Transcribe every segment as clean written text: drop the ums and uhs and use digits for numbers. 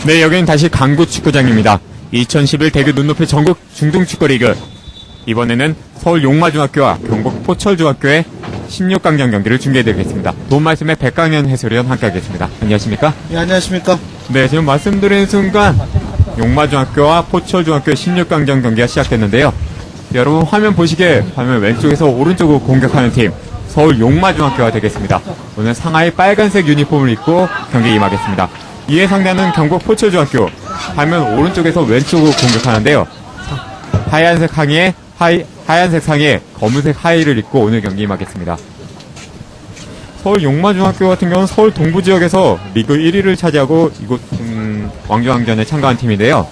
네, 여기는 다시 강구축구장입니다. 2011 대구 눈높이 전국 중등축구리그. 이번에는 서울 용마중학교와 경북 포철중학교의 16강전 경기를 중계해드리겠습니다. 본 말씀에 백강현 해설위원 함께하겠습니다. 안녕하십니까? 네, 안녕하십니까? 네, 지금 말씀드린 순간 용마중학교와 포철중학교의 16강전 경기가 시작됐는데요. 여러분 화면 보시기에 화면 왼쪽에서 오른쪽으로 공격하는 팀 서울 용마중학교가 되겠습니다. 오늘 상하이 빨간색 유니폼을 입고 경기에 임하겠습니다. 이에 상대하는 경북 포철중학교 화면 오른쪽에서 왼쪽으로 공격하는데요. 하얀색 상의에 검은색 하의를 입고 오늘 경기 임하겠습니다. 서울 용마중학교 같은 경우는 서울 동부 지역에서 리그 1위를 차지하고 이곳 왕중왕전에 참가한 팀인데요.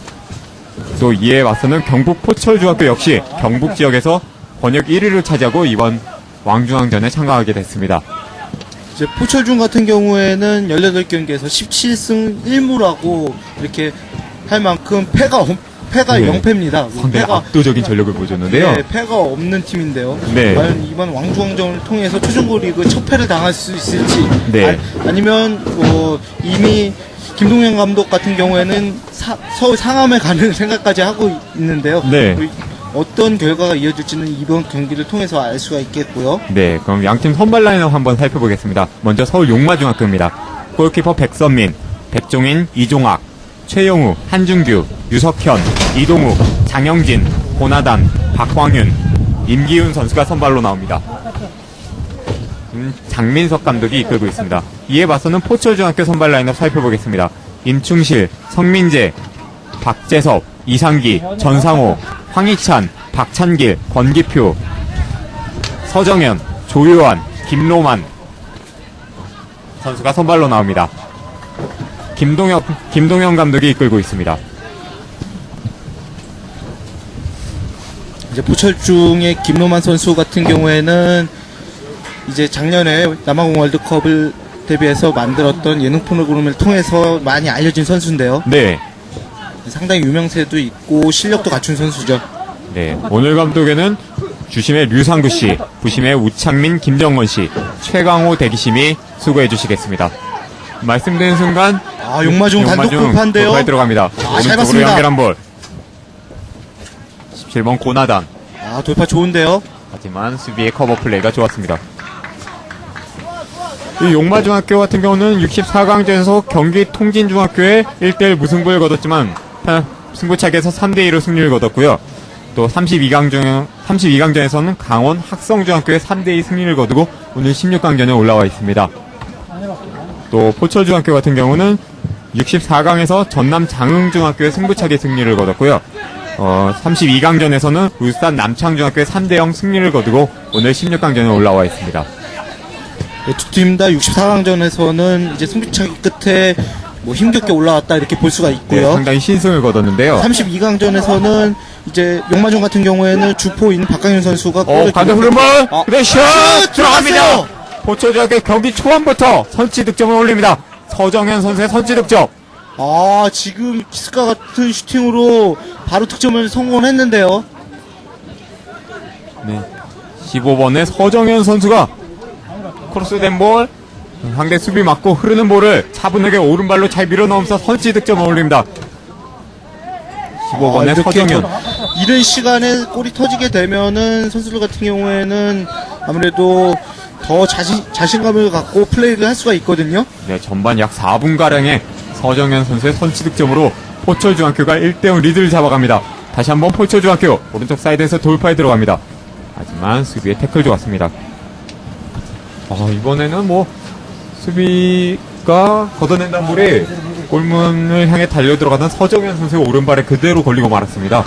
또 이에 맞서는 경북 포철중학교 역시 경북 지역에서 번역 1위를 차지하고 이번 왕중왕전에 참가하게 됐습니다. 이제 포철중 같은 경우에는 18경기에서 17승 1무라고 이렇게 할 만큼 패가 네. 0패입니다. 상당히 압도적인 전력을 보여줬는데요. 네, 패가 없는 팀인데요. 네. 과연 이번 왕중왕전을 통해서 초중고 리그 첫 패를 당할 수 있을지, 네. 아니면 이미 김동현 감독 같은 경우에는 서울 상암에 가는 생각까지 하고 있는데요. 네. 어떤 결과가 이어질지는 이번 경기를 통해서 알 수가 있겠고요. 네, 그럼 양팀 선발 라인업 한번 살펴보겠습니다. 먼저 서울 용마중학교입니다. 골키퍼 백선민, 백종인, 이종학, 최영우, 한준규, 유석현, 이동욱, 장영진, 고나단, 박광윤, 임기훈 선수가 선발로 나옵니다. 장민석 감독이 이끌고 있습니다. 이에 맞서는 포철중학교 선발 라인업 살펴보겠습니다. 임충실, 성민재, 박재섭, 이상기, 전상호, 황희찬, 박찬길, 권기표, 서정현, 조요한, 김로만 선수가 선발로 나옵니다. 김동현 감독이 이끌고 있습니다. 이제 포철중의 김로만 선수 같은 경우에는 이제 작년에 남아공 월드컵을 대비해서 만들었던 예능 프로그램을 통해서 많이 알려진 선수인데요. 네. 상당히 유명세도 있고 실력도 갖춘 선수죠. 네. 오늘 감독에는 주심의 류상구 씨, 부심의 우창민, 김정건 씨, 최강호 대기심이 수고해 주시겠습니다. 말씀드린 순간 용마중 단독 돌파인데요. 돌파에 들어갑니다. 잘 오른쪽으로 봤습니다. 연결한 볼. 17번 고나단. 돌파 좋은데요. 하지만 수비의 커버 플레이가 좋았습니다. 이 용마중학교 같은 경우는 64강전에서 경기 통진중학교에 1대1 무승부를 거뒀지만 승부차기에서 3대2로 승리를 거뒀고요. 또 32강전에서는 강원 학성중학교에 3대2 승리를 거두고 오늘 16강전에 올라와 있습니다. 또 포철중학교 같은 경우는 64강에서 전남 장흥중학교의 승부차기 승리를 거뒀고요. 32강전에서는 울산 남창중학교의 3대0 승리를 거두고 오늘 16강전에 올라와 있습니다. 두 팀 다 64강전에서는 이제 승부차기 끝에 힘겹게 올라왔다 이렇게 볼 수가 있고요. 네, 상당히 신승을 거뒀는데요. 32강전에서는 이제 용마중 같은 경우에는 주포인 박강윤 선수가 가드 흐름을 그래 슛 들어갑니다. 들어갔어요. 포철중학교 경기 초반부터 선취 득점을 올립니다. 서정현 선수의 선취 득점. 지금 키스카 같은 슈팅으로 바로 득점을 성공했는데요. 네. 15번의 서정현 선수가 크로스된 볼 상대 수비 맞고 흐르는 볼을 차분하게 오른발로 잘 밀어넣으면서 선취 득점을 올립니다. 15번의 서정현. 이런 시간에 골이 터지게 되면은 선수들 같은 경우에는 아무래도 더 자신감을 갖고 플레이를 할 수가 있거든요. 네, 전반 약 4분가량의 서정현 선수의 선취 득점으로 포철중학교가 1대0 리드를 잡아갑니다. 다시 한번 포철중학교 오른쪽 사이드에서 돌파에 들어갑니다. 하지만 수비의 태클 좋았습니다. 이번에는 수비가 걷어낸다는 볼이 골문을 향해 달려 들어가던 서정현 선수의 오른발에 그대로 걸리고 말았습니다.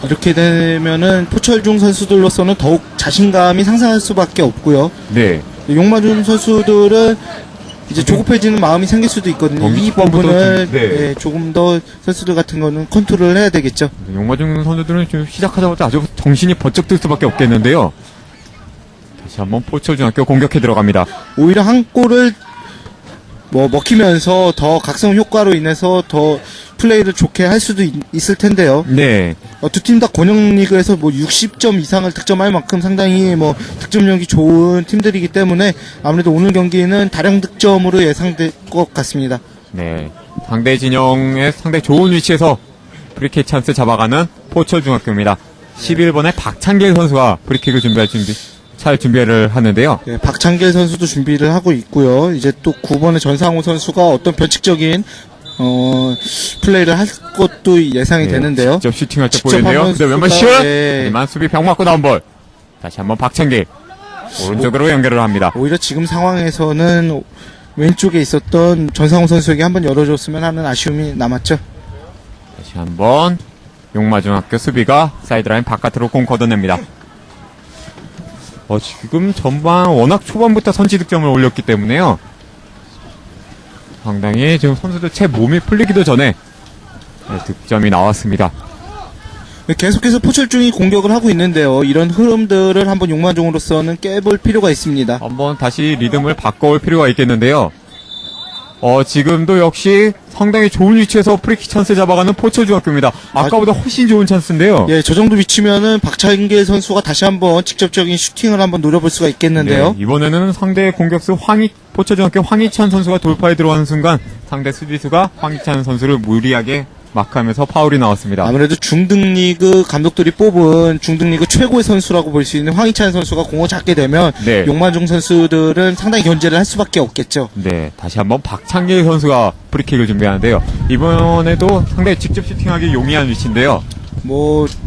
이렇게 되면은 포철중 선수들로서는 더욱 자신감이 상승할 수밖에 없고요. 네. 용마중 선수들은 이제 조급해지는 마음이 생길 수도 있거든요. 이 부분을 조금 더 선수들 같은 거는 컨트롤을 해야 되겠죠. 용마중 선수들은 좀 시작하자마자 아주 정신이 번쩍 들 수밖에 없겠는데요. 다시 한번 포철중학교 공격해 들어갑니다. 오히려 한 골을 먹히면서 더 각성 효과로 인해서 더 플레이를 좋게 할 수도 있을 텐데요. 네. 두 팀 다 권영 리그에서 60점 이상을 득점할 만큼 상당히 득점력이 좋은 팀들이기 때문에 아무래도 오늘 경기는 다량 득점으로 예상될 것 같습니다. 네. 상대 진영의 상당히 좋은 위치에서 프리킥 찬스 잡아가는 포철중학교입니다. 11번의 박찬길 선수가 프리킥을 잘 준비를 하는데요. 예, 박창길 선수도 준비를 하고 있고요. 이제 또 9번의 전상우 선수가 어떤 변칙적인 플레이를 할 것도 예상이 되는데요. 직접 슈팅할 때 직접 보이는데요. 하면 근데 왼발 슛! 예. 하지만 수비 병 맞고 나온 볼. 다시 한번 박찬길. 오른쪽으로 연결을 합니다. 오히려 지금 상황에서는 왼쪽에 있었던 전상우 선수에게 한번 열어줬으면 하는 아쉬움이 남았죠. 다시 한번 용마중학교 수비가 사이드라인 바깥으로 공 걷어냅니다. 지금 전반 워낙 초반부터 선취 득점을 올렸기 때문에요. 상당히 지금 선수들 채 몸이 풀리기도 전에 득점이 나왔습니다. 계속해서 포철중이 공격을 하고 있는데요. 이런 흐름들을 한번 용마중으로서는 깨볼 필요가 있습니다. 한번 다시 리듬을 바꿔올 필요가 있겠는데요. 지금도 역시 상당히 좋은 위치에서 프리킥 찬스 잡아가는 포철중학교입니다. 아까보다 훨씬 좋은 찬스인데요. 예, 저 정도 위치면은 박찬길 선수가 다시 한번 직접적인 슈팅을 한번 노려볼 수가 있겠는데요. 네, 이번에는 상대 공격수 포철중학교 황희찬 선수가 돌파에 들어가는 순간 상대 수비수가 황희찬 선수를 무리하게 마크하면서 파울이 나왔습니다. 아무래도 중등리그 감독들이 뽑은 중등리그 최고의 선수라고 볼 수 있는 황희찬 선수가 공을 잡게 되면 네. 용마중 선수들은 상당히 견제를 할 수밖에 없겠죠. 네, 다시 한번 박창길 선수가 프리킥을 준비하는데요. 이번에도 상당히 직접 슈팅하기 용이한 위치인데요.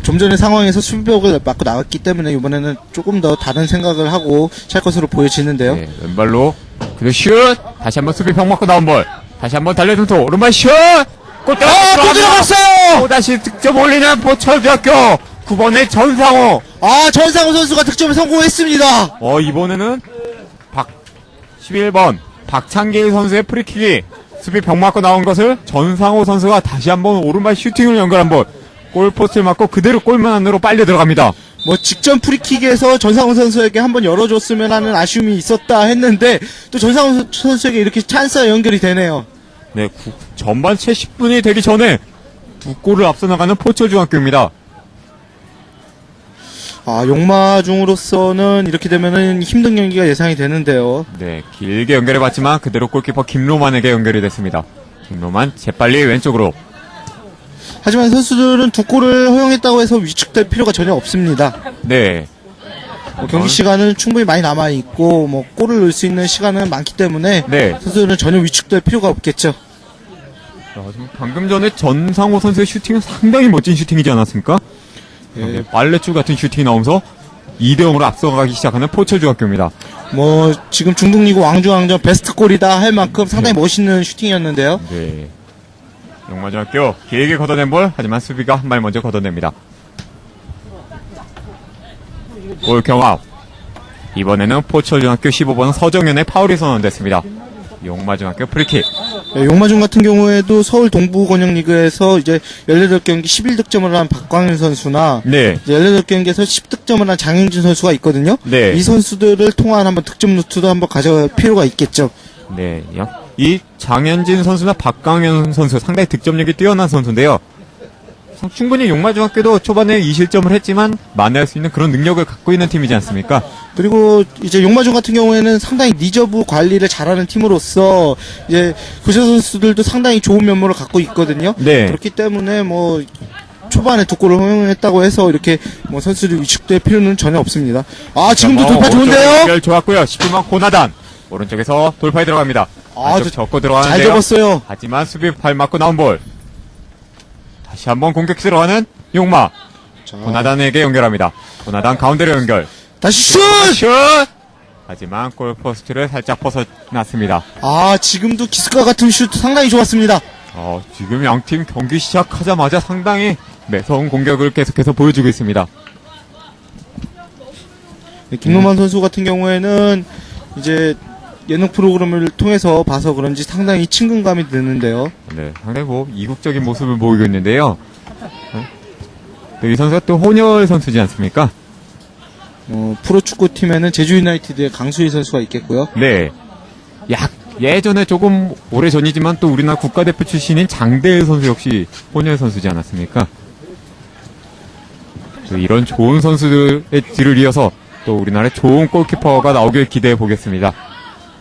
좀 전의 상황에서 수비벽을 맞고 나왔기 때문에 이번에는 조금 더 다른 생각을 하고 찰 것으로 보여지는데요. 네, 왼발로 그리고 슛! 다시 한번 수비 병 맞고 나온 볼. 다시 한번 달려들고 오른발 슛! 골 들어갔어요! 또 다시 득점 올리는 포철중학교 9번의 전상호. 전상우 선수가 득점에 성공했습니다. 이번에는 11번 박창길 선수의 프리킥이 수비 병 맞고 나온 것을 전상호 선수가 다시 한번 오른발 슈팅을 연결한 볼. 골포스트를 맞고 그대로 골문 안으로 빨려 들어갑니다. 직전 프리킥에서 전상우 선수에게 한번 열어줬으면 하는 아쉬움이 있었다 했는데 또 전상우 선수에게 이렇게 찬스가 연결이 되네요. 네, 전반 채 10분이 되기 전에 두 골을 앞서 나가는 포철중학교입니다. 용마중으로서는 이렇게 되면은 힘든 경기가 예상이 되는데요. 네, 길게 연결해봤지만 그대로 골키퍼 김로만에게 연결이 됐습니다. 김로만 재빨리 왼쪽으로. 하지만 선수들은 두 골을 허용했다고 해서 위축될 필요가 전혀 없습니다. 네, 경기 시간은 충분히 많이 남아있고 골을 넣을 수 있는 시간은 많기 때문에 네. 선수들은 전혀 위축될 필요가 없겠죠. 지금 방금 전에 전상호 선수의 슈팅은 상당히 멋진 슈팅이지 않았습니까? 예. 네, 빨래줄 같은 슈팅이 나오면서 2대0으로 앞서가기 시작하는 포철중학교입니다. 지금 중등리그 왕중왕전 베스트 골이다 할 만큼 상당히 멋있는 슈팅이었는데요. 네, 용마중학교 길게 걷어낸 볼, 하지만 수비가 한 발 먼저 걷어냅니다. 볼 경합. 이번에는 포철중학교 15번 서정현의 파울이 선언됐습니다. 용마중학교 프리킥. 용마중 같은 경우에도 서울 동부권역리그에서 이제 18경기 11득점을 한 박광윤 선수나 네, 이제 18경기에서 10득점을 한 장영진 선수가 있거든요. 네. 이 선수들을 통한 한번 득점 루트도 한번 가져갈 필요가 있겠죠. 네, 이 장현진 선수나 박강현 선수 상당히 득점력이 뛰어난 선수인데요. 충분히 용마중학교도 초반에 2실점을 했지만 만회할 수 있는 그런 능력을 갖고 있는 팀이지 않습니까? 그리고 이제 용마중 같은 경우에는 상당히 리저브 관리를 잘하는 팀으로서 이제 구세 선수들도 상당히 좋은 면모를 갖고 있거든요. 네. 그렇기 때문에 초반에 두 골을 허용했다고 해서 이렇게 선수들이 위축될 필요는 전혀 없습니다. 지금도 돌파 좋은데요? 연결 좋았고요. 10분만 고나단 오른쪽에서 돌파에 들어갑니다. 안쪽 접고 들어가는데요. 잘 접었어요. 하지만 수비 발 맞고 나온 볼. 다시 한번 공격 들어가는 용마. 고나단에게 연결합니다. 고나단 가운데로 연결. 다시 슛! 슛! 하지만 골포스트를 살짝 벗어났습니다. 지금도 기습과 같은 슛 상당히 좋았습니다. 지금 양팀 경기 시작하자마자 상당히 매서운 공격을 계속해서 보여주고 있습니다. 김노만 선수 같은 경우에는 이제 예능 프로그램을 통해서 봐서 그런지 상당히 친근감이 드는데요. 네, 상당히 이국적인 모습을 보이고 있는데요. 이 선수가 또 혼혈 선수지 않습니까? 프로축구팀에는 제주 유나이티드의 강수희 선수가 있겠고요. 네. 예전에 조금 오래전이지만 또 우리나라 국가대표 출신인 장대일 선수 역시 혼혈 선수지 않았습니까? 또 이런 좋은 선수들의 뒤를 이어서 또 우리나라의 좋은 골키퍼가 나오길 기대해 보겠습니다.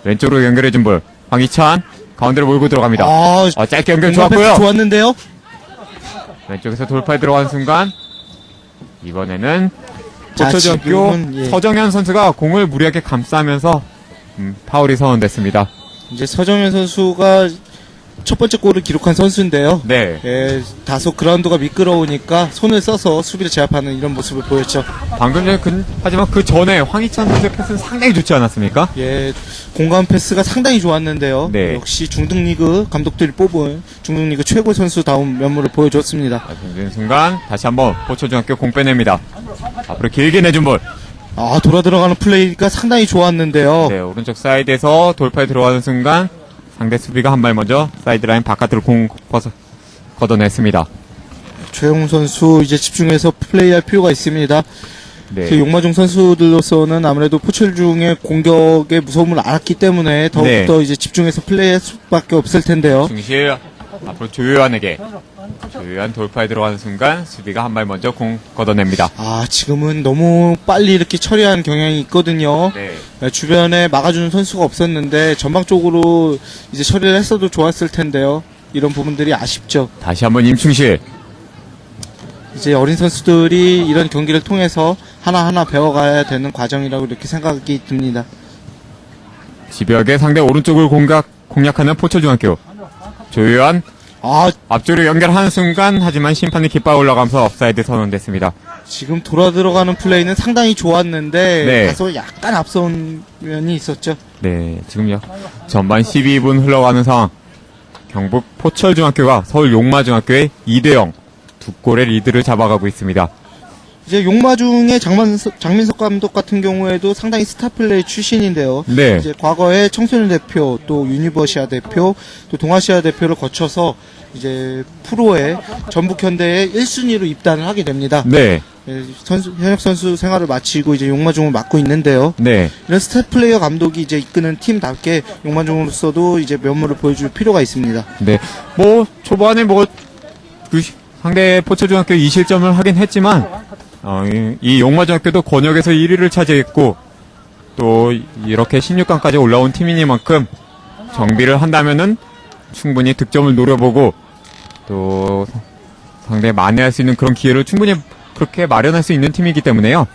왼쪽으로 연결해준 볼. 황희찬 가운데로 몰고 들어갑니다. 짧게 연결 공간 패스 좋았고요. 좋았는데요. 왼쪽에서 돌파에 들어간 순간 이번에는 자, 포천중학교 지금은, 예. 서정현 선수가 공을 무리하게 감싸면서 파울이 선언됐습니다. 이제 서정현 선수가 첫 번째 골을 기록한 선수인데요. 네. 예, 다소 그라운드가 미끄러우니까 손을 써서 수비를 제압하는 이런 모습을 보였죠. 방금 전에 하지만 그 전에 황희찬 선수의 패스는 상당히 좋지 않았습니까? 예, 공간 패스가 상당히 좋았는데요. 네. 역시 중등리그 감독들이 뽑은 중등리그 최고 선수다운 면모를 보여줬습니다. 된 순간 다시 한번 포천중학교 공 빼냅니다. 앞으로 길게 내준 볼. 돌아 들어가는 플레이가 상당히 좋았는데요. 네, 오른쪽 사이드에서 돌파에 들어가는 순간 상대 수비가 한 발 먼저 사이드라인 바깥으로 공 걷어냈습니다. 최영훈 선수 이제 집중해서 플레이할 필요가 있습니다. 네. 그 용마중 선수들로서는 아무래도 포철중의 공격의 무서움을 알았기 때문에 더욱더 이제 집중해서 플레이할 수밖에 없을 텐데요. 중실 앞으로 조요한에게 조요한 돌파에 들어가는 순간 수비가 한 발 먼저 공 걷어냅니다. 지금은 너무 빨리 이렇게 처리하는 경향이 있거든요. 네. 주변에 막아주는 선수가 없었는데 전방적으로 이제 처리를 했어도 좋았을 텐데요. 이런 부분들이 아쉽죠. 다시 한번 임충실. 이제 어린 선수들이 이런 경기를 통해서 하나하나 배워가야 되는 과정이라고 이렇게 생각이 듭니다. 집요하게 상대 오른쪽을 공략하는 포천중학교. 조요한 앞쪽으로 연결하는 순간 하지만 심판이 깃발 올라가면서 업사이드 선언됐습니다. 지금 돌아 들어가는 플레이는 상당히 좋았는데 네. 다소 약간 앞선 면이 있었죠. 네, 지금요. 전반 12분 흘러가는 상황. 경북 포철중학교가 서울 용마중학교의 2대0 두 골의 리드를 잡아가고 있습니다. 이제 용마중의 장민석 감독 같은 경우에도 상당히 스타 플레이 출신인데요. 네. 이제 과거에 청소년 대표, 또 유니버시아 대표, 또 동아시아 대표를 거쳐서 이제 프로의 전북 현대의 1순위로 입단을 하게 됩니다. 네. 현역 선수 생활을 마치고 이제 용마중을 맡고 있는데요. 네. 이런 스타 플레이어 감독이 이제 이끄는 팀답게 용마중으로서도 이제 면모를 보여줄 필요가 있습니다. 네. 초반에 상대 포철중학교 2실점을 하긴 했지만, 이 용마중학교도 권역에서 1위를 차지했고, 또 이렇게 16강까지 올라온 팀이니만큼 정비를 한다면은 충분히 득점을 노려보고, 또 상대에 만회할 수 있는 그런 기회를 충분히 그렇게 마련할 수 있는 팀이기 때문에요.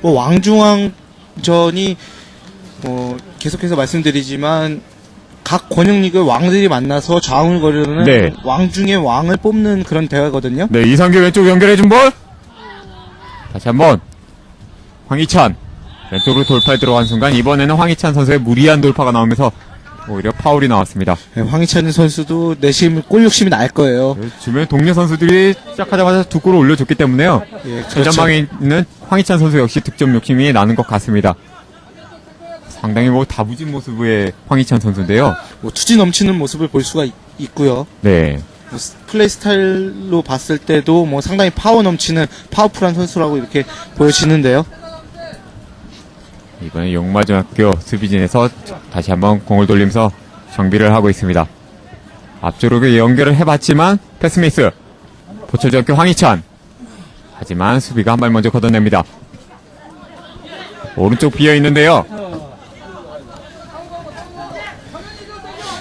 왕중왕전이 계속해서 말씀드리지만 각 권역리그 왕들이 만나서 좌우를 거르는 네. 왕 중의 왕을 뽑는 그런 대회거든요. 네, 이상규 왼쪽 연결해준 볼. 다시 한번 황희찬 왼쪽으로 돌파에 들어간 순간 이번에는 황희찬 선수의 무리한 돌파가 나오면서 오히려 파울이 나왔습니다. 네, 황희찬 선수도 내심 골 욕심이 날 거예요. 주변 동료 선수들이 시작하자마자 두 골을 올려줬기 때문에요. 예, 그렇죠. 전전방에 있는 황희찬 선수 역시 득점 욕심이 나는 것 같습니다. 상당히 다부진 모습의 황희찬 선수인데요. 투지 넘치는 모습을 볼 수가 있고요. 네. 플레이 스타일로 봤을 때도 상당히 파워 넘치는 파워풀한 선수라고 이렇게 보여지는데요. 이번에 용마중학교 수비진에서 다시 한번 공을 돌리면서 정비를 하고 있습니다. 앞쪽으로 연결을 해봤지만 패스미스. 포철중학교 황희찬. 하지만 수비가 한 발 먼저 걷어냅니다. 오른쪽 비어있는데요.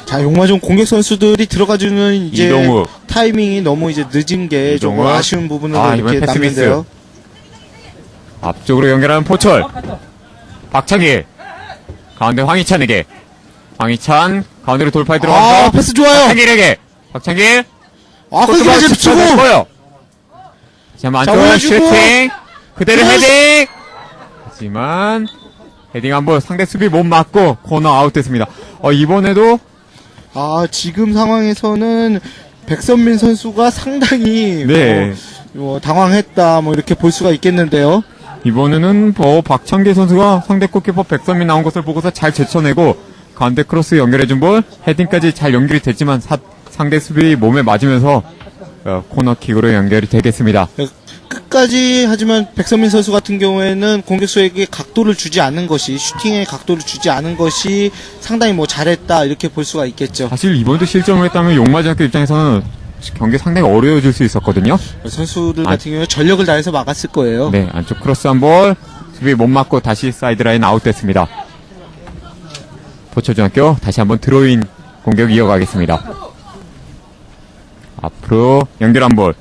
자, 용마중 공격 선수들이 들어가주는 이제 이동우. 타이밍이 너무 이제 늦은 게 조금 이동우. 아쉬운 부분으로 이번엔 이렇게 패스 미스. 남는데요. 앞쪽으로 연결하는 포철. 박창길. 가운데 황희찬에게. 황희찬 가운데로 돌파에 들어가면서 패스 좋아요. 박창길에게. 박창길. 끝까지 붙이고. 다시 한번 안쪽 슈팅. 그대로 헤딩. 하지만 헤딩 한번 상대 수비 못 맞고 코너 아웃됐습니다. 이번에도 지금 상황에서는 백선민 선수가 상당히 네. 당황했다 이렇게 볼 수가 있겠는데요. 이번에는 박창길 선수가 상대 골키퍼 백선민 나온 것을 보고서 잘 제쳐내고 가운데 크로스 연결해준 볼 헤딩까지 잘 연결이 됐지만 상대 수비 몸에 맞으면서 코너킥으로 연결이 되겠습니다. 끝까지 하지만 백선민 선수 같은 경우에는 공격수에게 각도를 주지 않는 것이 슈팅에 각도를 주지 않은 것이 상당히 잘했다 이렇게 볼 수가 있겠죠. 사실 이번에도 실점을 했다면 용마중학교 입장에서는 경기 상당히 어려워질 수 있었거든요. 선수들 같은 경우에 전력을 다해서 막았을 거예요. 네, 안쪽 크로스 한 볼 수비 못 맞고 다시 사이드라인 아웃됐습니다. 포천중학교 다시 한번 드로잉 공격 이어가겠습니다. 앞으로 연결한 볼.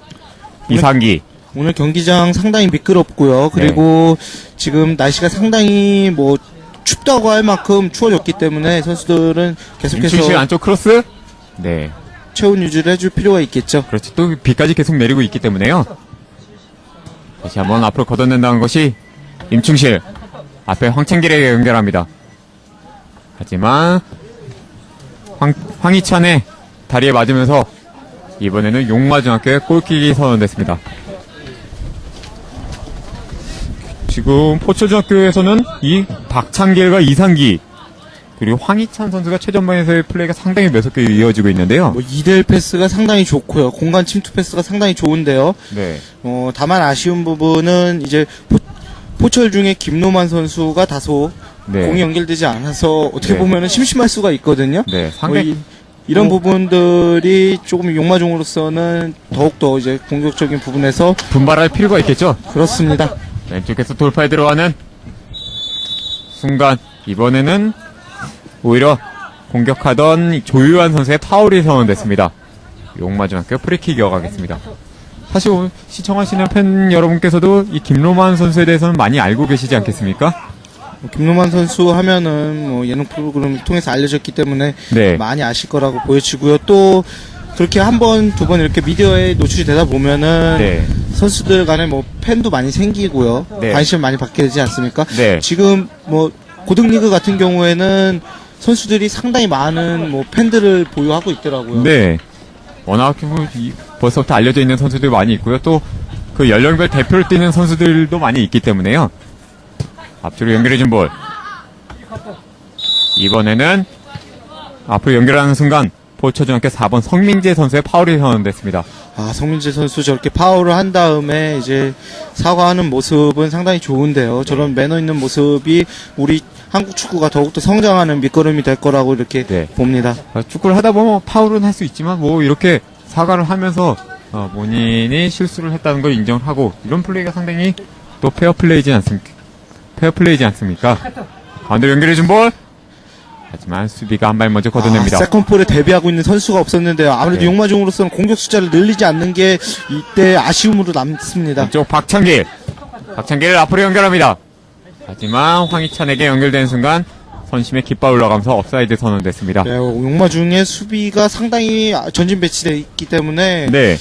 이상기. 오늘 경기장 상당히 미끄럽고요. 그리고 지금 날씨가 상당히 뭐 춥다고 할 만큼 추워졌기 때문에 선수들은 임충실 계속해서 안쪽 크로스. 네. 체온 유지를 해줄 필요가 있겠죠. 그렇죠. 또 비까지 계속 내리고 있기 때문에요. 다시 한번 앞으로 걷어낸다는 것이 임충실. 앞에 황창길에게 연결합니다. 하지만 황희찬의 다리에 맞으면서 이번에는 용마중학교의 골킥이 선언됐습니다. 지금 포천중학교에서는 이 박창길과 이상기 그리고 황희찬 선수가 최전방에서의 플레이가 상당히 몇 개 이어지고 있는데요. 뭐 2대1 패스가 상당히 좋고요. 공간 침투 패스가 상당히 좋은데요. 네. 다만 아쉬운 부분은 이제 포철 중에 김노만 선수가 다소 네. 공이 연결되지 않아서 어떻게 네. 보면 심심할 수가 있거든요. 네. 뭐 상당히 이런 부분들이 조금 용마종으로서는 더욱더 이제 공격적인 부분에서 분발할 필요가 있겠죠. 그렇습니다. 왼쪽에서 돌파에 들어가는 순간 이번에는 오히려 공격하던 조유한 선수의 파울이 선언됐습니다. 용마중학교 프리킥 이어가겠습니다. 사실 오늘 시청하시는 팬 여러분께서도 이 김로만 선수에 대해서는 많이 알고 계시지 않겠습니까? 김노만 선수 하면은 뭐 예능 프로그램을 통해서 알려졌기 때문에 네. 많이 아실 거라고 보여지고요. 또 그렇게 한 번, 두 번 이렇게 미디어에 노출이 되다 보면은 네. 선수들 간에 뭐 팬도 많이 생기고요. 네. 관심을 많이 받게 되지 않습니까? 네. 지금 뭐 고등리그 같은 경우에는 선수들이 상당히 많은 뭐 팬들을 보유하고 있더라고요. 네. 워낙 벌써부터 알려져 있는 선수들이 많이 있고요. 또 그 연령별 대표를 뛰는 선수들도 많이 있기 때문에요. 앞쪽으로 연결해준 볼. 이번에는 앞으로 연결하는 순간 포천중학교 4번 성민재 선수의 파울이 선언됐습니다. 아, 성민재 선수 저렇게 파울을 한 다음에 이제 사과하는 모습은 상당히 좋은데요. 저런 매너 있는 모습이 우리 한국 축구가 더욱더 성장하는 밑거름이 될 거라고 이렇게 네. 봅니다. 축구를 하다 보면 파울은 할 수 있지만 뭐 이렇게 사과를 하면서 본인이 실수를 했다는 걸 인정하고 이런 플레이가 상당히 또 페어플레이지 않습니까? 가운데로 연결해준 볼. 하지만 수비가 한 발 먼저 걷어냅니다. 세컨볼에 데뷔하고 있는 선수가 없었는데요. 아무래도 네. 용마종으로서는 공격 숫자를 늘리지 않는 게 이때 아쉬움으로 남습니다. 왼쪽 박창길 앞으로 연결합니다. 하지만 황희찬에게 연결된 순간 선심의 깃발 올라가면서 업사이드 선언됐습니다. 네, 용마중의 수비가 상당히 전진 배치되어 있기 때문에 네.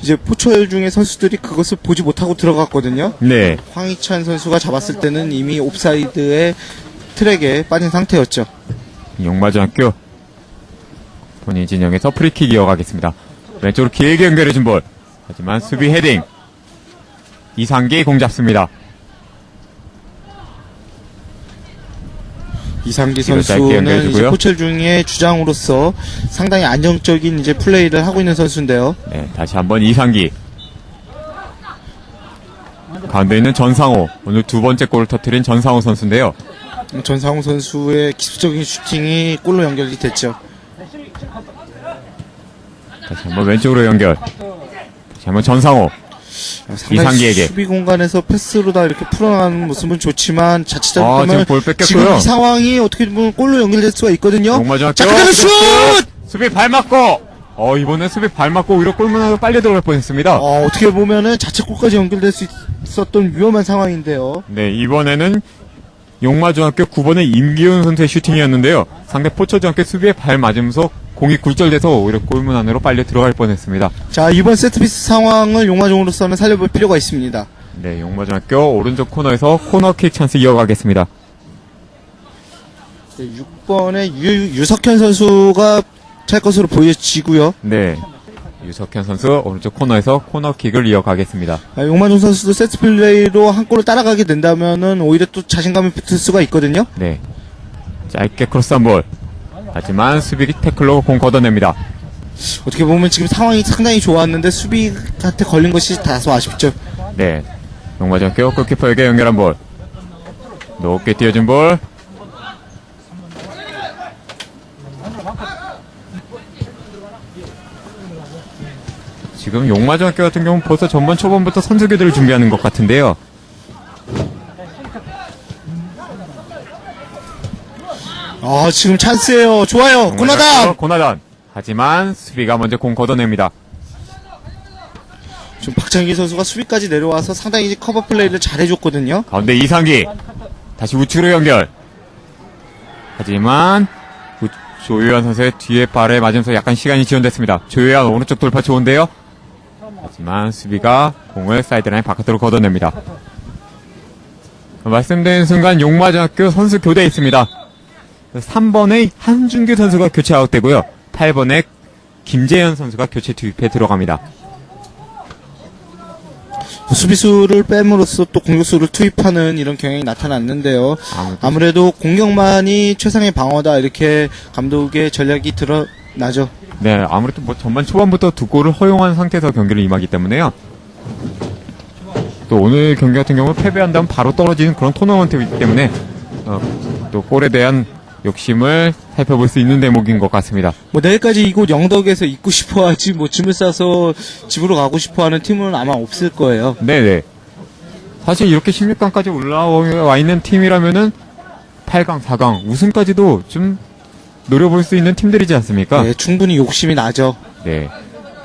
이제 포철 중의 선수들이 그것을 보지 못하고 들어갔거든요. 네. 황희찬 선수가 잡았을 때는 이미 옵사이드의 트랙에 빠진 상태였죠. 용마중학교 본인 진영에서 프리킥 이어가겠습니다. 왼쪽으로 길게 연결해준 볼. 하지만 수비 헤딩. 이상기 공 잡습니다. 이상기 뒤로 짧게 선수는 연결해주고요. 이제 포철 중의 주장으로서 상당히 안정적인 이제 플레이를 하고 있는 선수인데요. 네, 다시 한번 이상기. 가운데 있는 전상호. 오늘 두 번째 골을 터뜨린 전상호 선수인데요. 전상우 선수의 기술적인 슈팅이 골로 연결이 됐죠. 다시 한번 왼쪽으로 연결. 다시 한번 전상호. 상당히 이상기에게. 수비 공간에서 패스로 다 이렇게 풀어나가는 모습은 좋지만 자칫 잘못하면 지금 볼 뺏겼고요. 지금 이 상황이 어떻게 보면 골로 연결될 수가 있거든요. 용마중학교. 자, 그대로 슛! 수비 발 맞고. 이번에 수비 발 맞고 오히려 골문으로 빨려 들어갈 뻔했습니다. 어떻게 보면은 자책골까지 연결될 수 있었던 위험한 상황인데요. 네, 이번에는 용마중학교 9번의 임기훈 선수의 슈팅이었는데요. 상대 포천중학교 수비에 발 맞으면서 공이 굴절돼서 오히려 골문 안으로 빨려 들어갈 뻔했습니다. 자, 이번 세트피스 상황을 용마종으로서는 살려볼 필요가 있습니다. 네, 용마중학교 오른쪽 코너에서 코너킥 찬스 이어가겠습니다. 네, 6번의 유석현 선수가 찰 것으로 보여지고요. 네, 유석현 선수 오른쪽 코너에서 코너킥을 이어가겠습니다. 용마종 선수도 세트 플레이로 한 골을 따라가게 된다면은 오히려 또 자신감이 붙을 수가 있거든요. 네, 짧게 크로스 한 볼. 하지만 수비 태클로 공 걷어냅니다. 어떻게 보면 지금 상황이 상당히 좋았는데 수비한테 걸린 것이 다소 아쉽죠. 네, 용마중학교 골키퍼에게 연결한 볼. 높게 띄워준 볼. 지금 용마중학교 같은 경우는 벌써 전반 초반부터 선수 교대를 준비하는 것 같은데요. 아, 지금 찬스예요. 좋아요. 고나단! 고나단. 하지만 수비가 먼저 공 걷어냅니다. 지금 박찬기 선수가 수비까지 내려와서 상당히 커버 플레이를 잘해줬거든요. 가운데 이상기. 다시 우측으로 연결. 하지만 조효연 선수의 뒤에 발에 맞으면서 약간 시간이 지연됐습니다. 조효연 오른쪽 돌파 좋은데요. 하지만 수비가 공을 사이드라인 바깥으로 걷어냅니다. 말씀드린 순간 용마중학교 선수 교대에 있습니다. 3번의 한준규 선수가 교체 아웃되고요. 8번의 김재현 선수가 교체 투입에 들어갑니다. 수비수를 뺨으로써 또 공격수를 투입하는 이런 경향이 나타났는데요. 아무래도 공격만이 최상의 방어다 이렇게 감독의 전략이 드러나죠. 네, 아무래도 뭐 전반 초반부터 두 골을 허용한 상태에서 경기를 임하기 때문에요. 또 오늘 경기 같은 경우 패배한다면 바로 떨어지는 그런 토너먼트이기 때문에 또 골에 대한 욕심을 살펴볼 수 있는 대목인 것 같습니다. 뭐 내일까지 이곳 영덕에서 있고 싶어하지 뭐 짐을 싸서 집으로 가고 싶어하는 팀은 아마 없을 거예요. 네네. 사실 이렇게 16강까지 올라와 있는 팀이라면은 8강, 4강 우승까지도 좀 노려볼 수 있는 팀들이지 않습니까? 네, 충분히 욕심이 나죠. 네.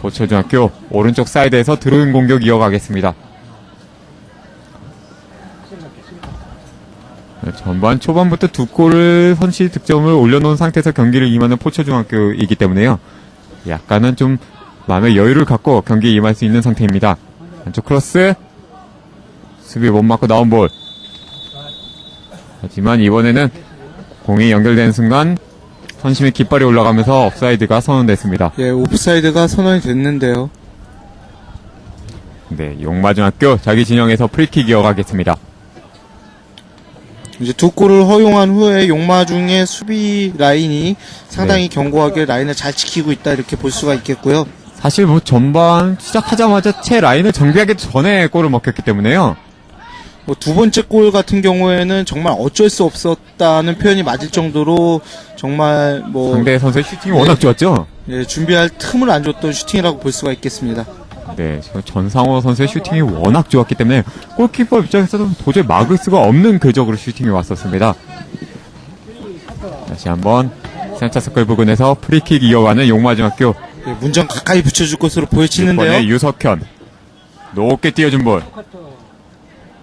보초중학교 오른쪽 사이드에서 드로잉 공격 이어가겠습니다. 전반 초반부터 두 골을 선취 득점을 올려놓은 상태에서 경기를 임하는 포초중학교이기 때문에요. 약간은 좀 마음의 여유를 갖고 경기에 임할 수 있는 상태입니다. 안쪽 크로스 수비 못 맞고 나온 볼. 하지만 이번에는 공이 연결되는 순간 선심의 깃발이 올라가면서 옵사이드가 선언됐습니다. 예, 옵사이드가 선언이 됐는데요. 네, 용마중학교 자기 진영에서 프리킥 이어가겠습니다. 이제 두 골을 허용한 후에 용마중의 수비 라인이 상당히 견고하게 라인을 잘 지키고 있다 이렇게 볼 수가 있겠고요. 사실 뭐 전반 시작하자마자 채 라인을 정비하기 전에 골을 먹혔기 때문에요. 뭐 두 번째 골 같은 경우에는 정말 어쩔 수 없었다는 표현이 맞을 정도로 정말 뭐 상대 선수의 슈팅이 워낙 좋았죠. 예, 준비할 틈을 안 줬던 슈팅이라고 볼 수가 있겠습니다. 네, 전상호 선수의 슈팅이 워낙 좋았기 때문에 골키퍼 입장에서도 도저히 막을 수가 없는 궤적으로 슈팅이 왔었습니다. 다시 한번 센터서클 부근에서 프리킥 이어가는 용마중학교. 예, 문전 가까이 붙여줄 것으로 보여지는데요. 6번의 유석현 높게 띄워준 볼.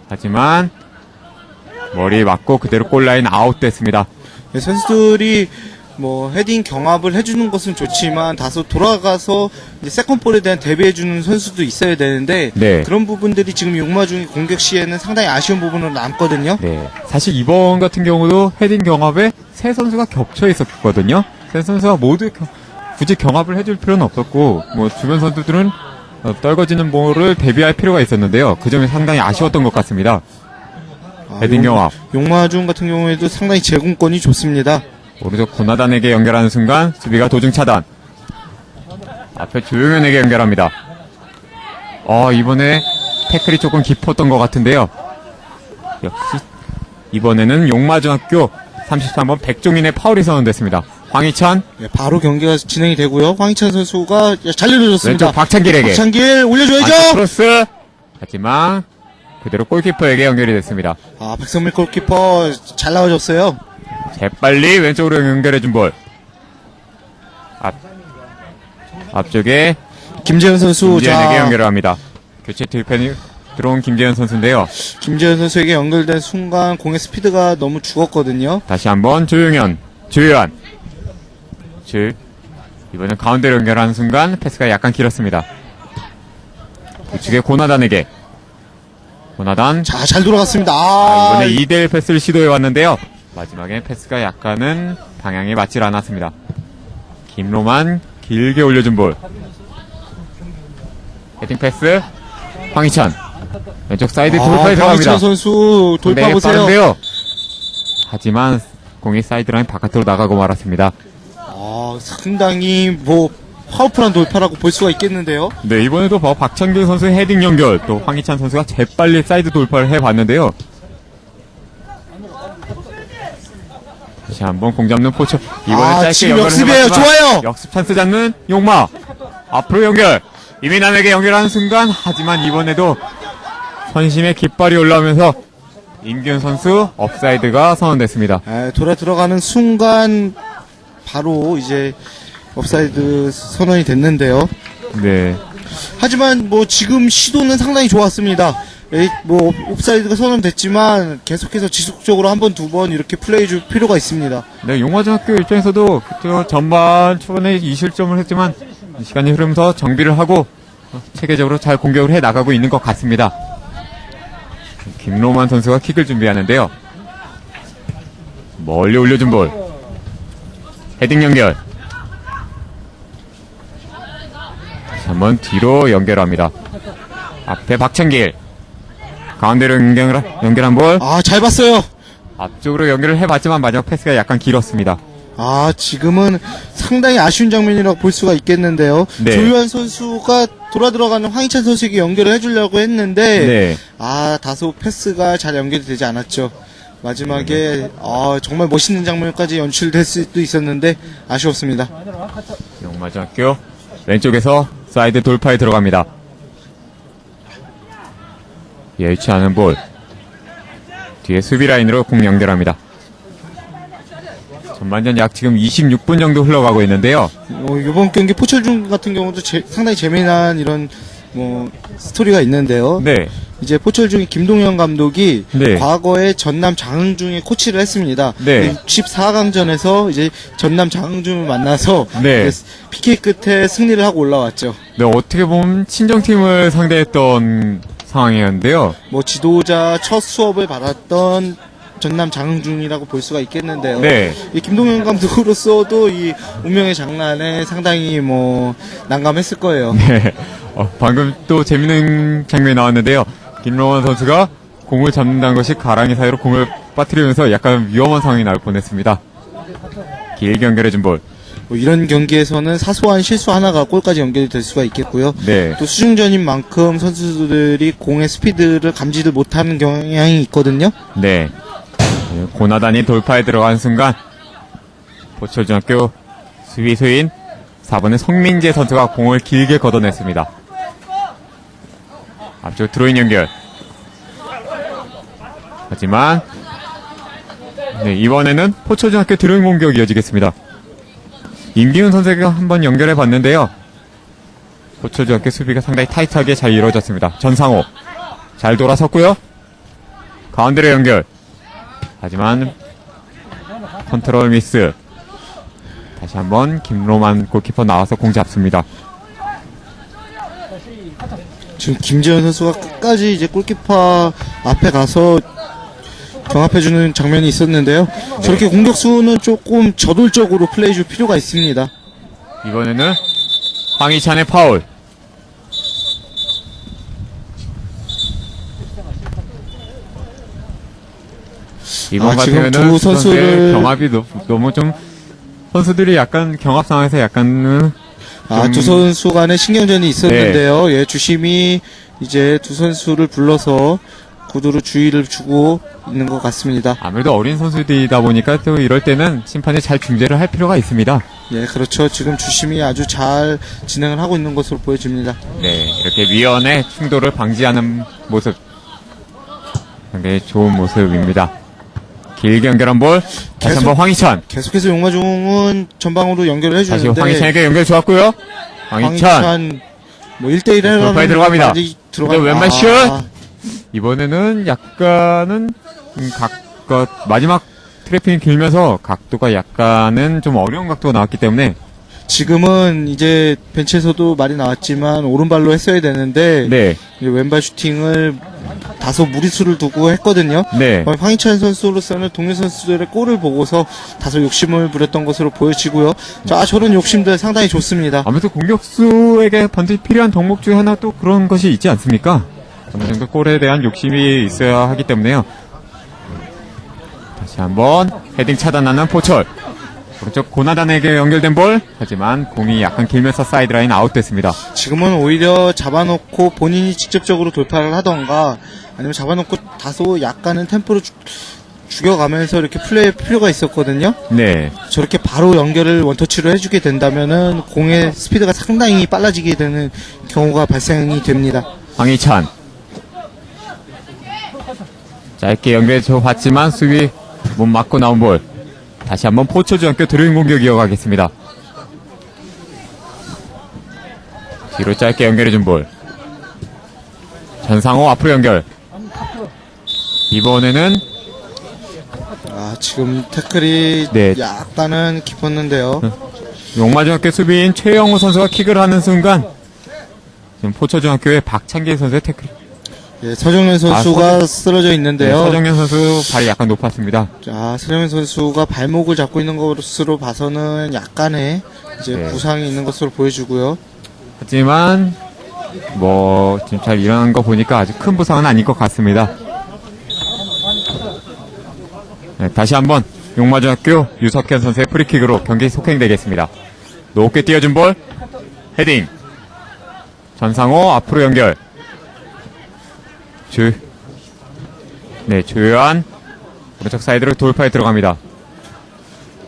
하지만 머리 맞고 그대로 골라인 아웃됐습니다. 예, 선수들이 뭐 헤딩 경합을 해주는 것은 좋지만 다소 돌아가서 이제 세컨볼에 대한 대비해주는 선수도 있어야 되는데 네. 그런 부분들이 지금 용마중의 공격 시에는 상당히 아쉬운 부분으로 남거든요. 네, 사실 이번 같은 경우도 헤딩 경합에 세 선수가 겹쳐 있었거든요. 세 선수가 모두 굳이 경합을 해줄 필요는 없었고 뭐 주변 선수들은 떨궈지는 볼을 대비할 필요가 있었는데요. 그 점이 상당히 아쉬웠던 것 같습니다. 헤딩 경합. 용마중 같은 경우에도 상당히 제공권이 좋습니다. 오른쪽 고나단에게 연결하는 순간 수비가 도중 차단. 앞에 조용현에게 연결합니다. 이번에 태클이 조금 깊었던 것 같은데요. 역시 이번에는 용마중학교 33번 백종인의 파울이 선언됐습니다. 황희찬 예, 바로 경기가 진행이 되고요. 황희찬 선수가 잘 내려줬습니다. 왼쪽 박찬길에게 박찬길 올려줘야죠. 안쪽 크로스. 하지만 그대로 골키퍼에게 연결이 됐습니다. 백성민 골키퍼 잘 나와줬어요. 재빨리 왼쪽으로 연결해준 볼. 앞쪽에 김재현 선수 김재현에게 연결을 합니다. 교체 투입에 들어온 김재현 선수인데요. 김재현 선수에게 연결된 순간 공의 스피드가 너무 죽었거든요. 다시 한번 조용현. 이번엔 가운데로 연결하는 순간 패스가 약간 길었습니다. 우측에 고나단에게. 고나단. 자, 잘 돌아갔습니다. 이번에 2대1 패스를 시도해 왔는데요. 마지막에 패스가 약간은 방향이 맞질 않았습니다. 김로만 길게 올려준 볼. 헤딩 패스. 황희찬. 왼쪽 사이드 돌파에 들어갑니다. 황희찬 선수 돌파 보세요. 빠른데요. 하지만 공이 사이드라인 바깥으로 나가고 말았습니다. 상당히 뭐 파워풀한 돌파라고 볼 수가 있겠는데요. 네, 이번에도 박찬길 선수의 헤딩 연결, 또 황희찬 선수가 재빨리 사이드 돌파를 해봤는데요. 다시 한번 공 잡는 포처. 이번에 짧게 지금 연결을 역습이에요. 해봤지만 좋아요. 역습 찬스 잡는 용마. 앞으로 연결. 이민환에게 연결하는 순간, 하지만 이번에도 선심의 깃발이 올라오면서 임기훈 선수 업사이드가 선언됐습니다. 돌아 들어가는 순간 바로 이제 업사이드 선언이 됐는데요. 네. 하지만 뭐 지금 시도는 상당히 좋았습니다. 뭐 옵사이드가 선언됐지만 계속해서 지속적으로 한 번, 두 번 이렇게 플레이 줄 필요가 있습니다. 네, 용화중학교 입장에서도 그때 전반 초반에 2실점을 했지만 시간이 흐르면서 정비를 하고 체계적으로 잘 공격을 해 나가고 있는 것 같습니다. 김로만 선수가 킥을 준비하는데요. 멀리 올려준 볼. 헤딩 연결. 다시 한번 뒤로 연결합니다. 앞에 박찬길. 가운데로 연결한 볼. 잘 봤어요. 앞쪽으로 연결을 해봤지만 마지막 패스가 약간 길었습니다. 지금은 상당히 아쉬운 장면이라고 볼 수가 있겠는데요. 네. 조유한 선수가 돌아 들어가는 황희찬 선수에게 연결을 해주려고 했는데, 네. 다소 패스가 잘 연결이 되지 않았죠. 마지막에, 정말 멋있는 장면까지 연출될 수도 있었는데, 아쉬웠습니다. 용마중학교 왼쪽에서 사이드 돌파에 들어갑니다. 예의치 않은 볼. 뒤에 수비 라인으로 공 연결합니다. 전반전 약 지금 26분 정도 흘러가고 있는데요. 이번 경기 포철중 같은 경우도 상당히 재미난 이런 스토리가 있는데요. 네. 이제 포철중의 김동현 감독이 네. 과거에 전남 장흥중의 코치를 했습니다. 네. 14강전에서 이제 전남 장흥중을 만나서 네. PK 끝에 승리를 하고 올라왔죠. 네, 어떻게 보면 친정팀을 상대했던 상황이었는데요. 지도자 첫 수업을 받았던 전남 장흥중이라고 볼 수가 있겠는데요. 네. 이 김동현 감독으로서도 이 운명의 장난에 상당히 난감했을 거예요. 네. 방금 또 재밌는 장면이 나왔는데요. 김로원 선수가 공을 잡는다는 것이 가랑이 사이로 공을 빠뜨리면서 약간 위험한 상황이 나올 뻔했습니다. 길게 연결해준 볼. 이런 경기에서는 사소한 실수 하나가 골까지 연결이 될 수가 있겠고요. 네. 또 수중전인 만큼 선수들이 공의 스피드를 감지를 못하는 경향이 있거든요. 네. 고나단이 돌파에 들어간 순간 포철중학교 수비수인 4번의 성민재 선수가 공을 길게 걷어냈습니다. 앞쪽 드로인 연결. 하지만 이번에는 포철중학교 드로인 공격이 이어지겠습니다. 임기훈 선수가 한번 연결해 봤는데요. 포철중학교 수비가 상당히 타이트하게 잘 이루어졌습니다. 전상호 잘 돌아섰고요. 가운데로 연결. 하지만 컨트롤 미스. 다시 한번 김로만 골키퍼 나와서 공 잡습니다. 지금 김재현 선수가 끝까지 이제 골키퍼 앞에 가서 경합해주는 장면이 있었는데요. 저렇게 공격수는 조금 저돌적으로 플레이 줄 필요가 있습니다. 이번에는 황희찬의 파울. 이번 지금 같으면은 두 선수를 경합이 너무 좀 선수들이 약간 경합 상황에서 약간은 두 선수 간의 신경전이 있었는데요. 예, 주심이 이제 두 선수를 불러서 구두로 주의를 주고 있는 것 같습니다. 아무래도 어린 선수들이다 보니까 또 이럴 때는 심판이 잘 중재를 할 필요가 있습니다. 예, 그렇죠. 지금 주심이 아주 잘 진행을 하고 있는 것으로 보여집니다. 네, 이렇게 위원의 충돌을 방지하는 모습 상당히 좋은 모습입니다. 길게 연결한 볼 다시 한번 황희찬. 계속해서 용마중은 전방으로 연결을 다시 해주는데 황희찬에게 연결 좋았고요. 황희찬 1대1 돌파에 들어갑니다. 근데 왼발 슛. 이번에는 약간은 마지막 트래핑이 길면서 각도가 약간은 좀 어려운 각도가 나왔기 때문에 지금은 이제 벤치에서도 말이 나왔지만 오른발로 했어야 되는데 네. 이제 왼발 슈팅을 다소 무리수를 두고 했거든요. 네. 황희찬 선수로서는 동료 선수들의 골을 보고서 다소 욕심을 부렸던 것으로 보여지고요. 저런 욕심들 상당히 좋습니다. 아무래도 공격수에게 반드시 필요한 덕목 중에 하나 또 그런 것이 있지 않습니까? 어느 정도 골에 대한 욕심이 있어야 하기 때문에요. 다시 한번 헤딩 차단하는 포철. 오른쪽 고나단에게 연결된 볼. 하지만 공이 약간 길면서 사이드라인 아웃됐습니다. 지금은 오히려 잡아놓고 본인이 직접적으로 돌파를 하던가 아니면 잡아놓고 다소 약간은 템포를 죽여가면서 이렇게 플레이할 필요가 있었거든요. 네. 저렇게 바로 연결을 원터치로 해주게 된다면은 공의 스피드가 상당히 빨라지게 되는 경우가 발생이 됩니다. 황희찬. 짧게 연결해줘 봤지만 수비 못 맞고 나온 볼. 다시 한번 포천중학교 드로잉 공격 이어가겠습니다. 뒤로 짧게 연결해준 볼. 전상호 앞으로 연결. 이번에는 지금 태클이 네. 약간은 깊었는데요. 용마중학교 수비인 최영호 선수가 킥을 하는 순간 지금 포천중학교의 박창길 선수의 태클. 예, 서정현 선수가 쓰러져 네, 있는데요. 서정현 선수 발이 약간 높았습니다. 자, 서정현 선수가 발목을 잡고 있는 것으로 봐서는 약간의 이제 네. 부상이 있는 것으로 보여주고요. 하지만 뭐 지금 잘 일어난 거 보니까 아주 큰 부상은 아닌 것 같습니다. 네, 다시 한번 용마중학교 유석현 선수의 프리킥으로 경기 속행되겠습니다. 높게 띄워준 볼 헤딩. 전상호 앞으로 연결. 조요한 오른쪽 사이드로 돌파에 들어갑니다.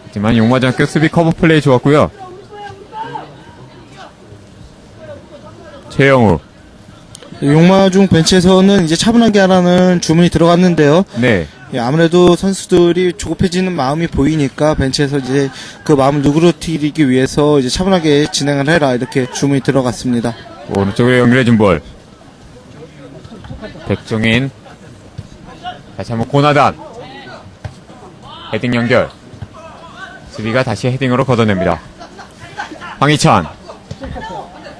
하지만 용마중학교 수비 커버 플레이 좋았고요. 최영우. 용마중 벤치에서는 이제 차분하게 하라는 주문이 들어갔는데요. 네. 예, 아무래도 선수들이 조급해지는 마음이 보이니까 벤치에서 이제 그 마음을 누그러뜨리기 위해서 이제 차분하게 진행을 해라 이렇게 주문이 들어갔습니다. 오른쪽으로 연결해준 볼. 백종인. 다시 한번 고나단. 헤딩 연결. 수비가 다시 헤딩으로 걷어냅니다. 황희찬.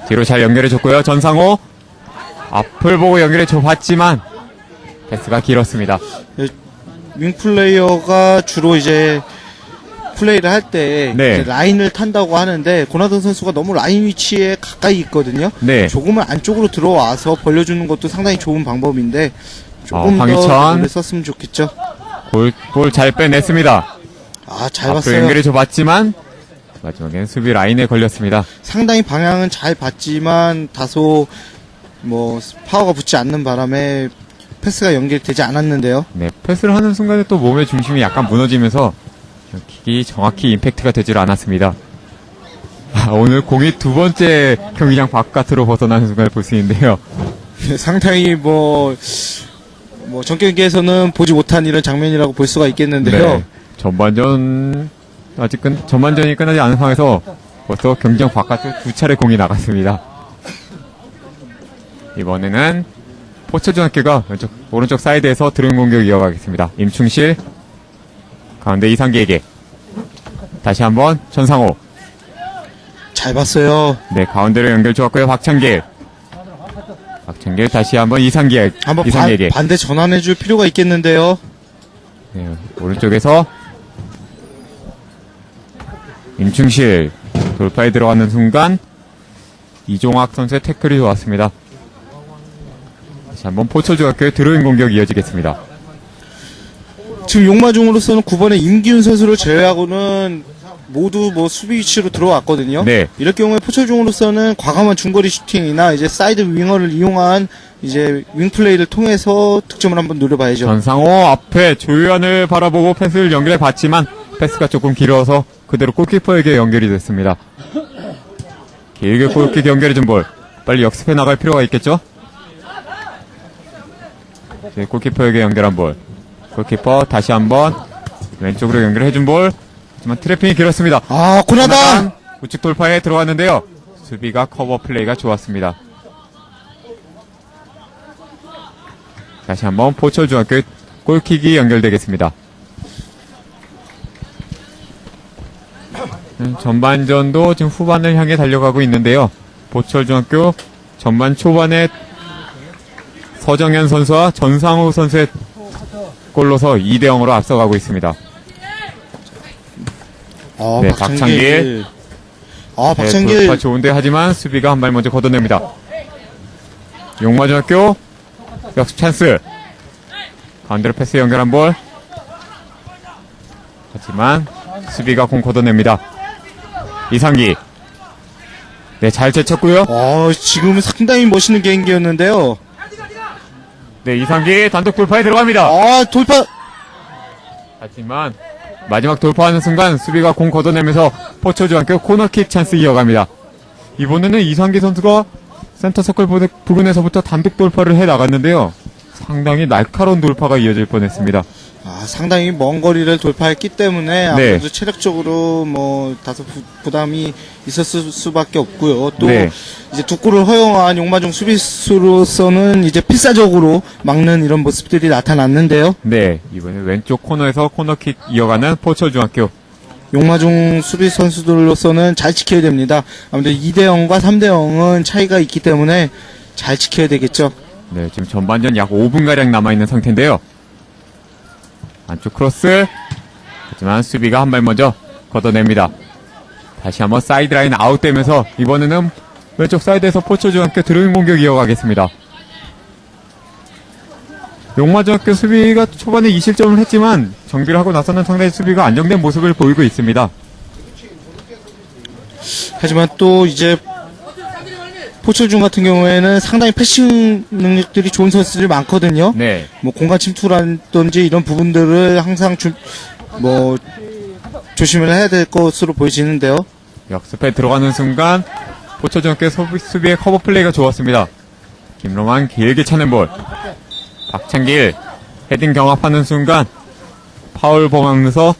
뒤로 잘 연결해줬고요. 전상호. 앞을 보고 연결해줘봤지만 패스가 길었습니다. 윙플레이어가 주로 이제 플레이를 할 때 네. 라인을 탄다고 하는데 고나던 선수가 너무 라인 위치에 가까이 있거든요. 네. 조금은 안쪽으로 들어와서 벌려주는 것도 상당히 좋은 방법인데 조금 더 황희찬. 오래 썼으면 좋겠죠. 볼 잘 빼냈습니다. 잘 앞으로 봤어요. 연결해줘봤지만 마지막에는 수비 라인에 걸렸습니다. 상당히 방향은 잘 봤지만 다소 뭐 파워가 붙지 않는 바람에 패스가 연결되지 않았는데요. 네, 패스를 하는 순간에 또 몸의 중심이 약간 무너지면서 킥이 정확히 임팩트가 되질 않았습니다. 오늘 공이 두 번째 경기장 바깥으로 벗어나는 순간을 볼 수 있는데요. 상당히 뭐 전 경기에서는 보지 못한 이런 장면이라고 볼 수가 있겠는데요. 네, 전반전이 끝나지 않은 상황에서 벌써 경기장 바깥으로 두 차례 공이 나갔습니다. 이번에는 포천중학교가 오른쪽 사이드에서 드로잉 공격 이어가겠습니다. 임충실 가운데 이상기에게 다시 한번 전상호. 잘 봤어요. 네, 가운데로 연결 좋았고요. 박창길 다시 한번 이상기에게. 한번 반대 전환해줄 필요가 있겠는데요. 네, 오른쪽에서 임충실 돌파에 들어가는 순간 이종학 선수의 태클이 좋았습니다. 다시 한번 포천중학교의 드로잉 공격이 이어지겠습니다. 지금 용마중으로서는 9번에 임기훈 선수를 제외하고는 모두 뭐 수비 위치로 들어왔거든요. 네. 이럴 경우에 포천중으로서는 과감한 중거리 슈팅이나 이제 사이드 윙어를 이용한 이제 윙 플레이를 통해서 득점을 한번 노려봐야죠. 전상호 앞에 조유한을 바라보고 패스를 연결해 봤지만 패스가 조금 길어서 그대로 골키퍼에게 연결이 됐습니다. 길게 골킥 연결해준 볼. 빨리 역습해 나갈 필요가 있겠죠? 이제 골키퍼에게 연결한 볼. 골키퍼 다시 한번 왼쪽으로 연결해준 볼. 하지만 트래핑이 길었습니다. 고나단! 우측 돌파에 들어왔는데요. 수비가 커버 플레이가 좋았습니다. 다시 한번 포천중학교의 골킥이 연결되겠습니다. 전반전도 지금 후반을 향해 달려가고 있는데요. 포천중학교 전반 초반에 서정현 선수와 전상우 선수의 골로서 2대0으로 앞서가고 있습니다. 네, 박창길. 박창길. 돌파 좋은데 하지만 수비가 한 발 먼저 걷어냅니다. 용마중학교 역습 찬스. 가운데로 패스 연결한 볼. 하지만 수비가 공 걷어냅니다. 이상기. 네, 잘 제쳤고요. 지금은 상당히 멋있는 개인기였는데요. 네, 이상기 단독 돌파에 들어갑니다. 돌파. 하지만 마지막 돌파하는 순간 수비가 공 걷어내면서 포천중학교 코너킥 찬스 이어갑니다. 이번에는 이상기 선수가 센터 서클 부근에서부터 단독 돌파를 해 나갔는데요. 상당히 날카로운 돌파가 이어질 뻔했습니다. 상당히 먼 거리를 돌파했기 때문에 아무래도 네. 체력적으로 뭐 다소 부담이 있었을 수밖에 없고요. 또 네. 이제 두 골을 허용한 용마중 수비수로서는 이제 필사적으로 막는 이런 모습들이 나타났는데요. 네, 이번에 왼쪽 코너에서 코너킥 이어가는 포철중학교. 용마중 수비 선수들로서는 잘 지켜야 됩니다. 아무래도 2대0과 3대0은 차이가 있기 때문에 잘 지켜야 되겠죠. 네, 지금 전반전 약 5분가량 남아있는 상태인데요. 안쪽 크로스. 하지만 수비가 한 발 먼저 걷어냅니다. 다시 한번 사이드라인 아웃되면서 이번에는 왼쪽 사이드에서 포철중학교 드로잉 공격 이어가겠습니다. 용마중학교 수비가 초반에 2실점을 했지만 정비를 하고 나서는 상당히 수비가 안정된 모습을 보이고 있습니다. 하지만 또 이제 포철중 같은 경우에는 상당히 패싱 능력들이 좋은 선수들이 많거든요. 네, 뭐 공간 침투라든지 이런 부분들을 항상 조심을 해야 될 것으로 보여지는데요. 역습에 들어가는 순간 포철중학교 수비의 커버 플레이가 좋았습니다. 김로만 길게 차는 볼. 박찬길 헤딩 경합하는 순간 파울 범하면서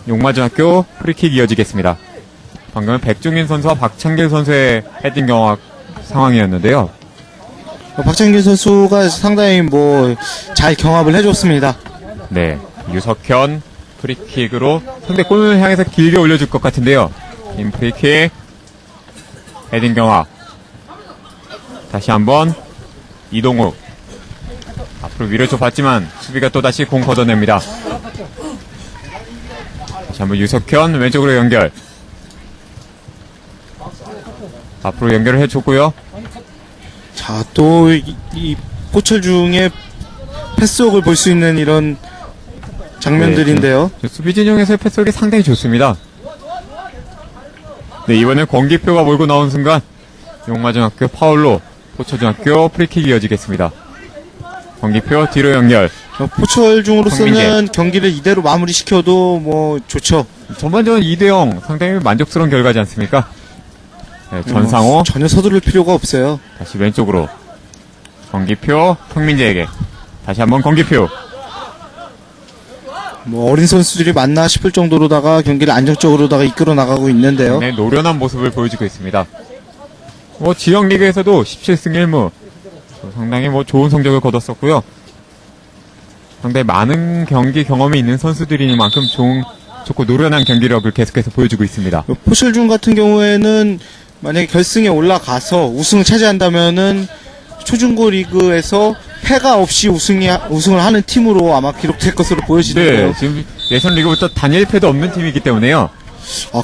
용마중학교 프리킥 이어지겠습니다. 방금은 백종인 선수와 박찬길 선수의 헤딩 경합 상황이었는데요. 박찬길 선수가 상당히 잘 경합을 해줬습니다. 네, 유석현 프리킥으로 상대 골문을 향해서 길게 올려줄 것 같은데요. 긴 프리킥 헤딩 경합. 다시 한번 이동욱 앞으로 위로 좁았지만 수비가 또다시 공 걷어냅니다. 다시 한번 유석현 왼쪽으로 연결. 앞으로 연결을 해줬고요. 자, 또 이 포철중의 패스웍을 볼 수 있는 이런 장면들인데요. 수비 진영에서의 패스력이 상당히 좋습니다. 네, 이번엔 권기표가 몰고 나온 순간 용마중학교 파울로 포철중학교 프리킥이 이어지겠습니다. 권기표 뒤로 연결. 포철중으로서는 성민재. 경기를 이대로 마무리시켜도 좋죠. 전반전 2대0 상당히 만족스러운 결과지 않습니까? 네, 전상호 전혀 서두를 필요가 없어요. 다시 왼쪽으로 권기표 성민재에게 다시 한번 권기표. 어린 선수들이 맞나 싶을 정도로다가 경기를 안정적으로다가 이끌어 나가고 있는데요. 네, 노련한 모습을 보여주고 있습니다. 지역 리그에서도 17승 1무 상당히 좋은 성적을 거뒀었고요. 상당히 많은 경기 경험이 있는 선수들이니만큼 좋고 노련한 경기력을 계속해서 보여주고 있습니다. 포철중 같은 경우에는 만약에 결승에 올라가서 우승을 차지한다면은 초중고 리그에서 패가 없이 우승을 하는 팀으로 아마 기록될 것으로 보여지는데요. 네, 지금 예선 리그부터 단일 패도 없는 팀이기 때문에요.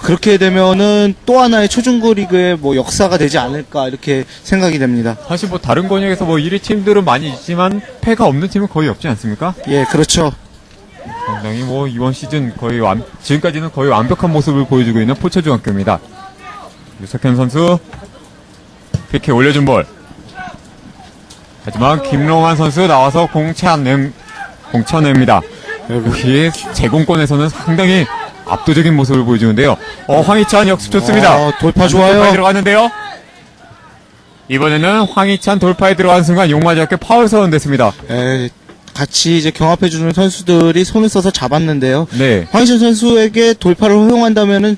그렇게 되면은 또 하나의 초중고 리그의 역사가 되지 않을까 이렇게 생각이 됩니다. 사실 다른 권역에서 1위 팀들은 많이 있지만 패가 없는 팀은 거의 없지 않습니까? 예, 그렇죠. 상당히 이번 시즌 지금까지는 거의 완벽한 모습을 보여주고 있는 포철중학교입니다. 유석현 선수 이렇게 올려준 볼. 하지만 김롱환 선수 나와서 공쳐냅니다. 여기 제공권에서는 상당히 압도적인 모습을 보여주는데요. 황희찬 역습 좋습니다. 돌파 좋아요. 돌파에 들어갔는데요. 이번에는 황희찬 돌파에 들어간 순간 용마중학교 파울 선언됐습니다. 같이 이제 경합해주는 선수들이 손을 써서 잡았는데요. 네. 황희찬 선수에게 돌파를 허용한다면은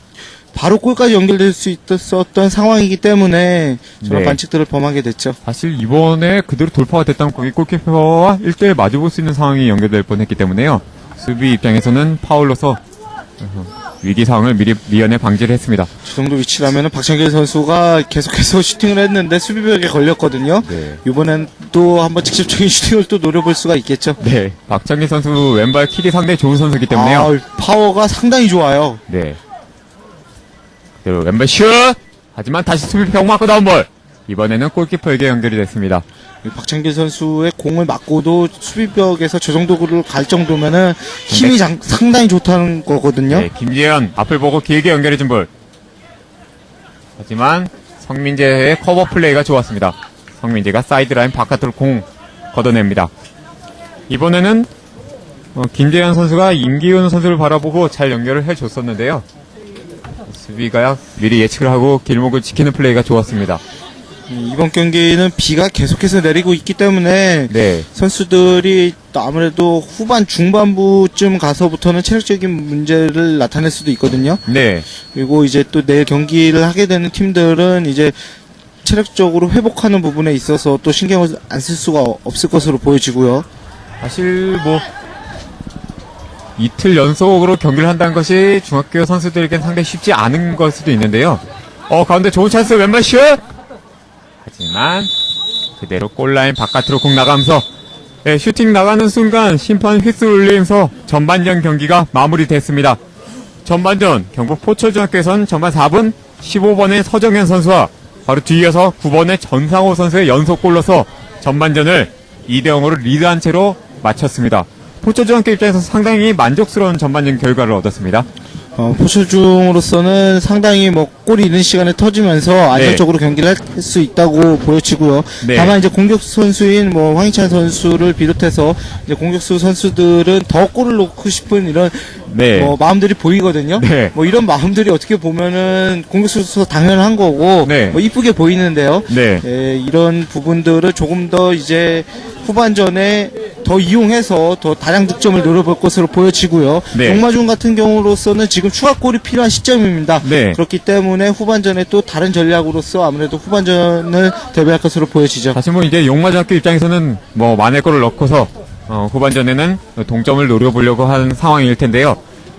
바로 골까지 연결될 수 있었던 상황이기 때문에 저런 네. 반칙들을 범하게 됐죠. 사실 이번에 그대로 돌파가 됐다면 거기 골키퍼와 1대1 마주볼 수 있는 상황이 연결될 뻔했기 때문에요. 수비 입장에서는 파울로서 위기 상황을 미연에 방지를 했습니다. 저 정도 위치라면은 박찬길 선수가 계속해서 슈팅을 했는데 수비벽에 걸렸거든요. 네. 이번엔 또 한번 직접적인 슈팅을 또 노려볼 수가 있겠죠. 네. 박찬기 선수 왼발 킥이 상당히 좋은 선수이기 때문에요. 파워가 상당히 좋아요. 네. 그대로 왼발 슛! 하지만 다시 수비벽 맞고 나온 볼. 이번에는 골키퍼에게 연결이 됐습니다. 박찬길 선수의 공을 맞고도 수비벽에서 저 정도로 갈 정도면은 힘이 상당히 좋다는 거거든요. 네, 김재현 앞을 보고 길게 연결해준 볼. 하지만 성민재의 커버 플레이가 좋았습니다. 성민재가 사이드라인 바깥으로 공 걷어냅니다. 이번에는 김재현 선수가 임기훈 선수를 바라보고 잘 연결을 해줬었는데요. 수비가 미리 예측을 하고 길목을 지키는 플레이가 좋았습니다. 이번 경기는 비가 계속해서 내리고 있기 때문에 네. 선수들이 또 아무래도 후반 중반부쯤 가서부터는 체력적인 문제를 나타낼 수도 있거든요. 네. 그리고 이제 또 내일 경기를 하게 되는 팀들은 이제 체력적으로 회복하는 부분에 있어서 또 신경을 안 쓸 수가 없을 것으로 보여지고요. 사실 뭐 이틀 연속으로 경기를 한다는 것이 중학교 선수들에겐 상당히 쉽지 않은 걸 수도 있는데요. 가운데 좋은 찬스 왼발 슛! 하지만 그대로 골라인 바깥으로 공 나가면서 슈팅 나가는 순간 심판 휘슬 울리면서 전반전 경기가 마무리됐습니다. 전반전 경북 포천중학교에선 전반 4분 15번의 서정현 선수와 바로 뒤이어서 9번의 전상호 선수의 연속골로서 전반전을 2대0으로 리드한 채로 마쳤습니다. 포천중학교 입장에서 상당히 만족스러운 전반전 결과를 얻었습니다. 포천중으로서는 상당히 뭐 골이 있는 시간에 터지면서 안정적으로 경기를 할 수 있다고 보여지고요. 네. 다만 이제 공격 선수인 뭐 황희찬 선수를 비롯해서 이제 공격수 선수들은 더 골을 넣고 싶은 이런 네. 마음들이 보이거든요. 네. 뭐 이런 마음들이 어떻게 보면은 공격수로서 당연한 거고 네. 뭐 이쁘게 보이는데요. 네. 이런 부분들을 조금 더 이제 후반전에 더 이용해서 더 다량 득점을 노려볼 것으로 보여지고요. 네. 용마중 같은 경우로서는 지금 추가골이 필요한 시점입니다. 네. 그렇기 때문에 후반전에 또 다른 전략으로서 아무래도 후반전을 대비할 것으로 보여지죠. 사실 뭐 이제 용마중학교 입장에서는 뭐 만회골을 넣고서 후반전에는 동점을 노려보려고 하는 상황일 텐데요.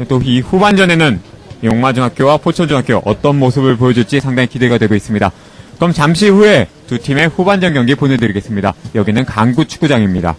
또 이 후반전에는 용마중학교와 포천중학교 어떤 모습을 보여줄지 상당히 기대가 되고 있습니다. 그럼 잠시 후에 두 팀의 후반전 경기 보내드리겠습니다. 여기는 강구 축구장입니다.